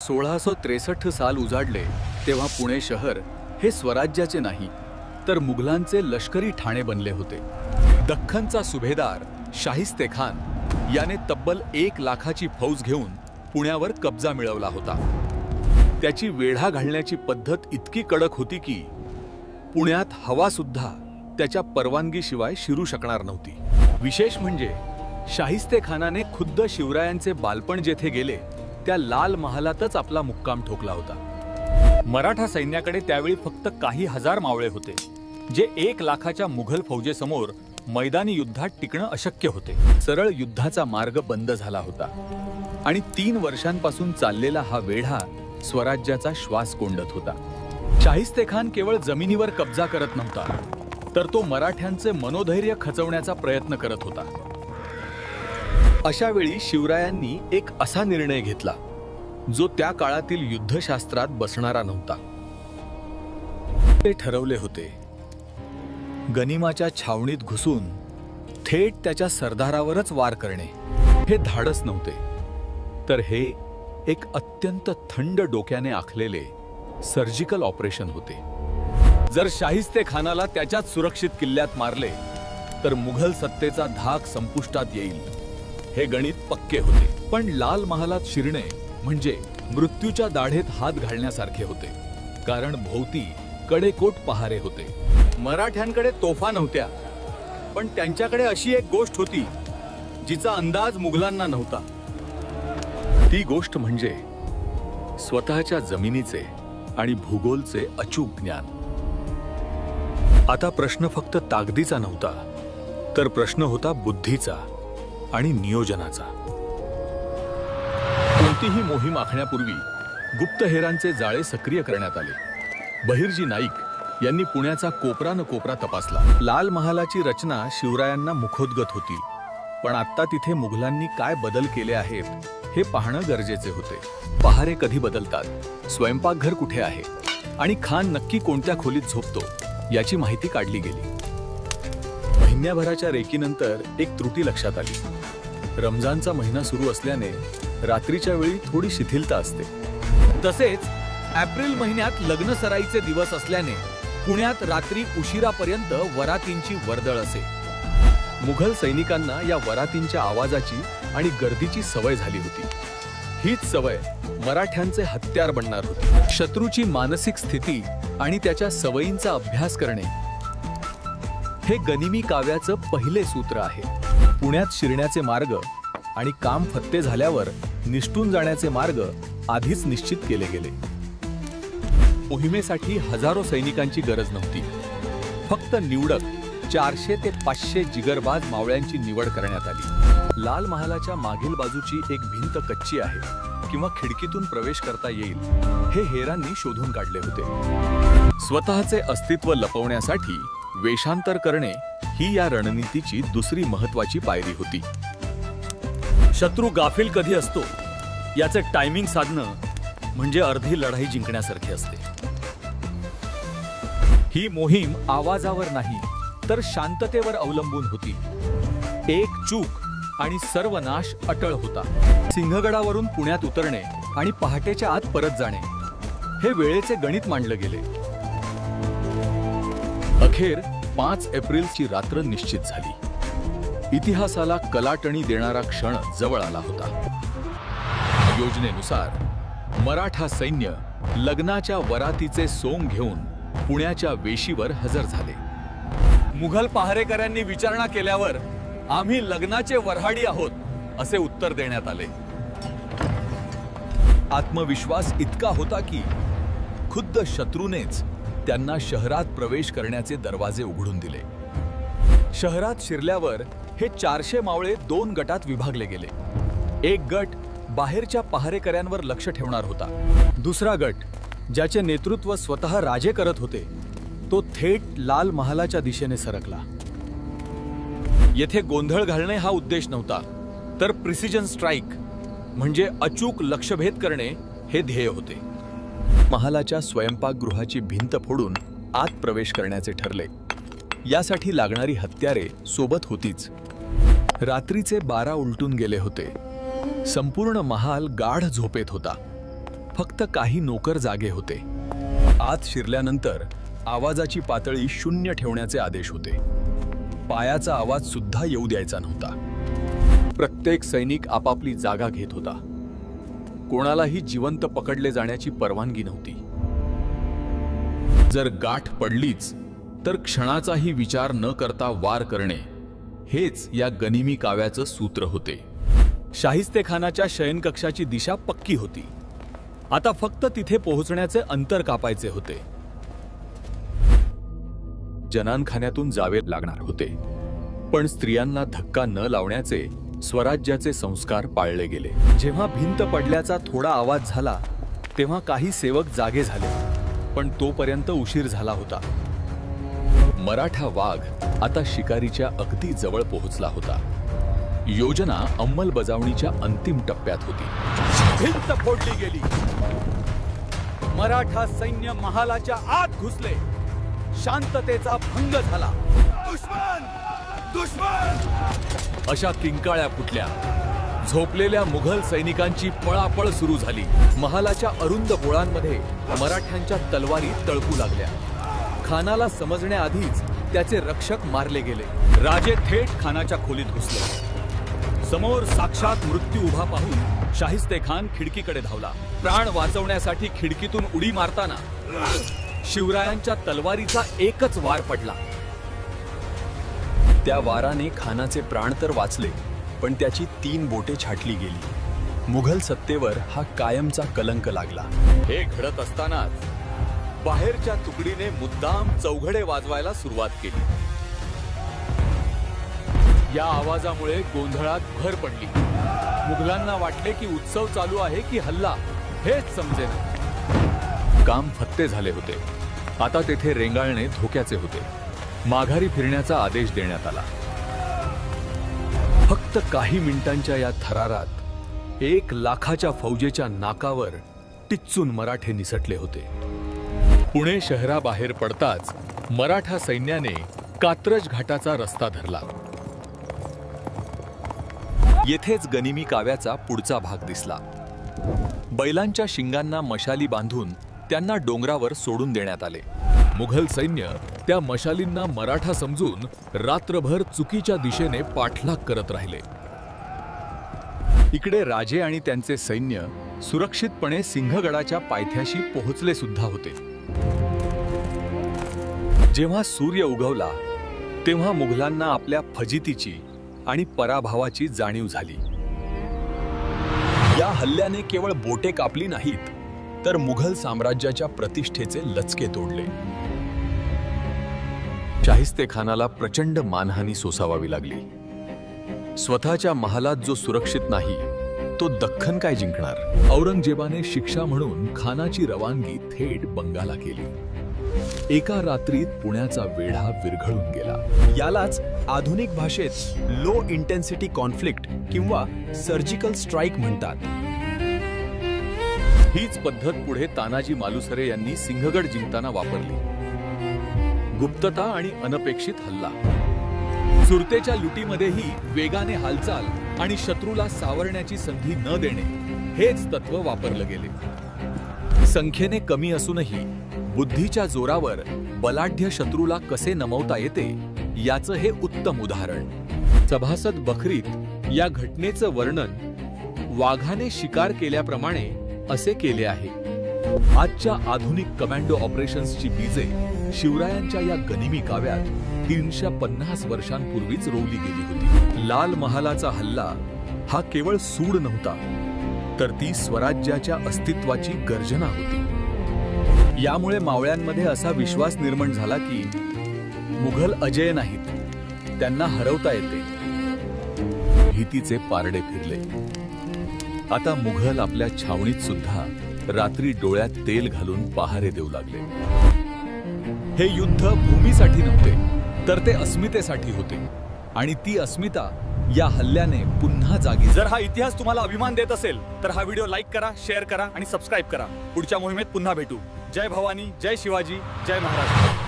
1663 साल उजाडले तेव्हा पुणे शहर हे स्वराज्याचे नाही तर मुघलांचे लष्करी ठाणे बनले होते। दख्खनचा सुभेदार शाहिस्तेखान याने तब्बल 1 लाखाची फौज घेऊन पुण्यावर कब्जा मिळवला होता। त्याची वेढा घालण्याची पद्धत इतकी कडक होती की पुण्यात हवा सुद्धा त्याच्या परवानगीशिवाय शिरू शकणार नव्हती। विशेष म्हणजे शाहिस्तेखानाने खुद्द शिवरायांचे बालपण जेथे गेले त्या लाल महालातच आपला मुक्काम ठोकला होता। मराठा सैन्याकडे त्यावेळी फक्त काही हजार मावळे होते, जे 1 लाखाच्या मुघल फौजेसमोर मैदानी युद्धात टिकणं अशक्य होते। सरळ युद्धाचा मार्ग बंद झाला होता आणि 3 वर्षांपासून चाललेला हा वेढा स्वराज्याचा श्वास कोंडत होता। शाहिस्तेखान केवळ जमिनीवर कब्जा करत नव्हता, तर तो मराठ्यांचे मनोधैर्य खचवण्याचा प्रयत्न करत होता। अशा वेळी शिवरायांनी एक असा निर्णय घेतला जो त्या काळातील युद्धशास्त्रात बसणारा नव्हता। ते ठरवले होते, गनिमाच्या छावणीत घुसून थेट त्याच्या सरदारावरच वार करणे। हे धाडस नव्हते, तर हे एक अत्यंत थंड डोक्याने आखलेले सर्जिकल ऑपरेशन होते। जर शाहिस्तेखानाला त्याच्याच सुरक्षित किल्ल्यात मारले तर मुघल सत्तेचा धाक संपुष्टात येईल, हे गणित पक्के होते। पण लाल महालात शिरणे म्हणजे मृत्यूच्या दाढेत हात घालण्यासारखे होते, कारण भोवती कडेकोट पहारे होते। मराठ्यांकडे तोफा नव्हत्या, पण त्यांच्याकडे अशी एक गोष्ट होती जिचा अंदाज मुघलांना नव्हता। ती गोष्ट म्हणजे स्वतःच्या जमिनीचे आणि भूगोलचे अचूक ज्ञान। आता प्रश्न फक्त ताकदीचा नव्हता, तर प्रश्न होता बुद्धीचा आणि नियोजनाचा। कोणतीही मोहीम आखण्यापूर्वी गुप्तहेरांचे जाळे सक्रिय करण्यात आले। बहिर्जी नाईक यांनी पुण्याचा कोपरा न कोपरा तपासला। लाल महालाची रचना शिवरायांना मुखोद्गत होती, पण आता तिथे मुघलांनी काय बदल केले आहेत हे पाहणं गरजेचे होते। पहारे कधी बदलतात, स्वयंपाकघर कुठे आहे आणि खान नक्की कोणत्या खोलीत झोपतो याची माहिती काढली गेली। महिन्याभराच्या रेकीनंतर एक त्रुटी लक्षात आली। रमजानचा महिना सुरू असल्याने रात्रीच्या वेळी थोडी शिथिलता असते। तसेच एप्रिल महिन्यात लग्न सराईचे दिवस असल्याने पुण्यात रात्री उशिरापर्यंत वरातींची वर्दळ असे। मुघल सैनिकांना या वरातींच्या आवाजाची आणि गर्दीची सवय झाली होती। हीच सवय मराठ्यांचे हत्यार बनणार होती। शत्रूची मानसिक स्थिती आणि त्याच्या सवयींचा अभ्यास करणे हे गनिमी काव्याचं पहिले सूत्र आहे। पुण्यात शिरण्याचे मार्ग आणि काम फत्ते झाल्यावर निष्ठून जाण्याचे मार्ग आधीच निश्चित केले गेले। मोहिमेसाठी हजारो सैनिकांची गरज नव्हती, फक्त निवडक 400 ते 500 जिगरबाज मावळ्यांची निवड करण्यात आली। लाल महालाच्या मागील बाजूची एक भिंत कच्ची आहे किंवा खिडकीतून प्रवेश करता येईल, हे हेरांनी शोधून काढले होते। स्वतःचे अस्तित्व लपवण्यासाठी वेषांतर करणे ही या रणनीतीची दुसरी महत्त्वाची पायरी होती। शत्रू गाफील कधी असतो याचे टायमिंग साधणं म्हणजे अर्धी लढाई जिंकण्यासारखी असते। ही मोहीम आवाजावर नाही तर शांततेवर अवलंबून होती। एक चूक आणि सर्वनाश अटळ होता। सिंहगडावरून पुण्यात उतरणे आणि पहाटेच्या आत परत जाणे हे वेळेचे गणित मांडले गेले। अखेर 5 एप्रिलची रात्र निश्चित झाली। इतिहासाला कलाटणी देणारा क्षण जवळ आला होता। योजनेनुसार मराठा सैन्य लग्नाच्या वरातीचे सोंग घेऊन पुण्याच्या वेशीवर हजर झाले। मुघल पहारेकऱ्यांनी विचारणा केल्यावर आम्ही लग्नाचे वऱ्हाडी आहोत असे उत्तर देण्यात आले। आत्मविश्वास इतका होता की खुद्द शत्रूनेच त्यांना शहरात प्रवेश करण्याचे दरवाजे उघडून दिले। शहरात शिरल्यावर हे 400 मावळे 2 गटात विभागले गेले। एक गट बाहेरच्या पहारेकऱ्यांवर लक्ष ठेवणार होता। दुसरा गट, ज्याचे नेतृत्व स्वतः राजे करत होते, तो थेट लाल महालाच्या दिशेने सरकला। येथे गोंधळ घालणे हा उद्देश नव्हता, तर प्रिसिजन स्ट्राइक म्हणजे अचूक लक्ष्यभेद करणे हे ध्येय होते। महालाच्या स्वयंपाकगृहाची भिंत फोडून आत प्रवेश करण्याचे ठरले। यासाठी लागणारी हत्यारे सोबत होतीच। रात्रीचे 12 उलटून गेले होते। संपूर्ण महाल गाढ झोपेत होता। फक्त काही नोकर जागे होते. आत शिरल्यानंतर आवाजाची पातळी 0 ठेवण्याचे आदेश होते. पायाचा आवाज सुद्धा येऊ द्यायचा नव्हता. प्रत्येक सैनिक आपापली जागा घेत होता. कोणालाही जिवंत पकडले जाण्याची परवानगी नव्हती. जर गाठ पडलीच तर क्षणाचाही विचार न करता वार करणे हेच या गनिमी काव्याचं सूत्र होते. शाहिस्तेखानाच्या शयनकक्षाची दिशा पक्की होती. आता फक्त तिथे पोहोचण्याचे अंतर कापायचे होते. जनानखान्यातून जावे लागणार होते, पण स्त्रियांना धक्का न लावण्याचे स्वराज्याचे संस्कार पाळले गेले. जेव्हा भिंत पडल्याचा थोडा आवाज झाला तेव्हा काही सेवक जागे झाले, पण तोपर्यंत उशीर झाला होता. मराठा वाघ आता शिकारीच्या अगदी जवळ पोहोचला होता. योजना अंमलबजावणीच्या अंतिम टप्प्यात होती. भिंत फोडली गेली. मराठा सैन्य महालाच्या आत घुसले. शांततेचा भंग झाला. दुश्मन दुश्मन अशा किंकाळ्या फुटल्या. झोपलेल्या मुघल सैनिकांची पळापळ सुरू झाली. महालाच्या अरुंद बोळांमध्ये मराठ्यांच्या तलवारी तळपू लागल्या. खानाला समजण्याआधीच त्याचे रक्षक मारले गेले. राजे थेट खानाच्या खोलीत घुसले. समोर साक्षात मृत्यू उभा पाहून शाहिस्तेखान खिडकीकडे धावला. प्राण वाचवण्यासाठी खिडकीतून उडी मारताना शिवरायांच्या तलवारीचा एकच वार पडला. त्या वाराने खानाचे प्राण तर वाचले, पण त्याची 3 बोटे छाटली गेली. मुघल सत्तेवर हा कायमचा कलंक लागला. हे घडत असतानाच बाहेरच्या तुकडीने मुद्दाम चौघडे वाजवायला सुरुवात केली. या आवाजामुळे गोंधळात भर पडली. मुघलांना वाटले की उत्सव चालू आहे की हल्ला हेच समजेना. काम फत्ते झाले होते. आता तेथे रेंगाळणे धोक्याचे होते. माघारी फिरण्याचा आदेश देण्यात आला. फक्त काही मिनिटांच्या या थरारात 1 लाखाच्या फौजेच्या नाकावर टिच्चून मराठे निसटले होते. पुणे शहराबाहेर पडताच मराठा सैन्याने कात्रज घाटाचा रस्ता धरला. येथेच गनिमी काव्याचा पुढचा भाग दिसला. बैलांच्या शिंगांना मशाली बांधून त्यांना डोंगरावर सोडून देण्यात आले. मुघल सैन्य त्या मशालींना मराठा समजून रात्रभर चुकीच्या दिशेने पाठलाग करत राहिले. इकडे राजे आणि त्यांचे सैन्य सुरक्षितपणे सिंहगडाच्या पायथ्याशी पोहोचले सुद्धा होते. जेव्हा सूर्य उगवला तेव्हा मुघलांना आपल्या फजितीची आणि पराभवाची जाणीव झाली. या हल्ल्याने केवळ बोटे कापली नाहीत, तर मुघल साम्राज्याच्या प्रतिष्ठेचे लचके तोडले. शाहिस्तेखानाला प्रचंड मानहानी सोसावावी लागली. स्वतःच्या महालात जो सुरक्षित नाही तो दख्खन काय जिंकणार. औरंगजेबाने शिक्षा म्हणून खानाची रवानगी थेट बंगाला केली. एका रात्रीत पुण्याचा वेढा विरघळून गेला. यालाच आधुनिक भाषेत लो इंटेन्सिटी कॉन्फ्लिक्ट किंवा सर्जिकल स्ट्राईक म्हणतात. हीच पद्धत पुढे तानाजी मालुसरे यांनी सिंहगड जिंकताना वापरली. गुप्तता आणि अनपेक्षित हल्ला. सुरतेच्या लुटीमध्येही वेगाने हालचाल आणि शत्रूला सावरण्याची संधी न देणे हेच तत्व वापरलं गेले. संख्येने कमी असूनही बुद्धीच्या जोरावर बलाढ्य शत्रूला कसे नमवता येते याचं हे उत्तम उदाहरण. सभासद बखरीत या घटनेचं वर्णन वाघाने शिकार केल्याप्रमाणे असे केले आहे. आजच्या आधुनिक कमांडो ऑपरेशन्सची बीजे शिवरायांच्या या गनिमी काव्यात 350 वर्षांपूर्वीच रोवली गेली होती. लाल महालाचा हल्ला हा केवळ सूड नव्हता, तर ती स्वराज्याच्या अस्तित्वाची गर्जना होती. यामुळे मावळ्यांमध्ये असा विश्वास निर्माण झाला की मुघल अजेय नाहीत, त्यांना हरवता येते. भीतीचे पारडे फिरले. आता मुघल आपल्या छावणीत सुद्धा रात्री डोळ्यात तेल घालून पहारे देऊ लागले. हे युद्ध भूमीसाठी नव्हते, तर ते अस्मितेसाठी होते. आणि ती अस्मिता या हल्ल्याने पुन्हा जागी. जर हा इतिहास तुम्हाला अभिमान देत असेल तर हा व्हिडिओ लाईक करा, शेअर करा आणि सबस्क्राईब करा. पुढच्या मोहिमेत पुन्हा भेटू. जय भवानी, जय शिवाजी, जय महाराष्ट्र.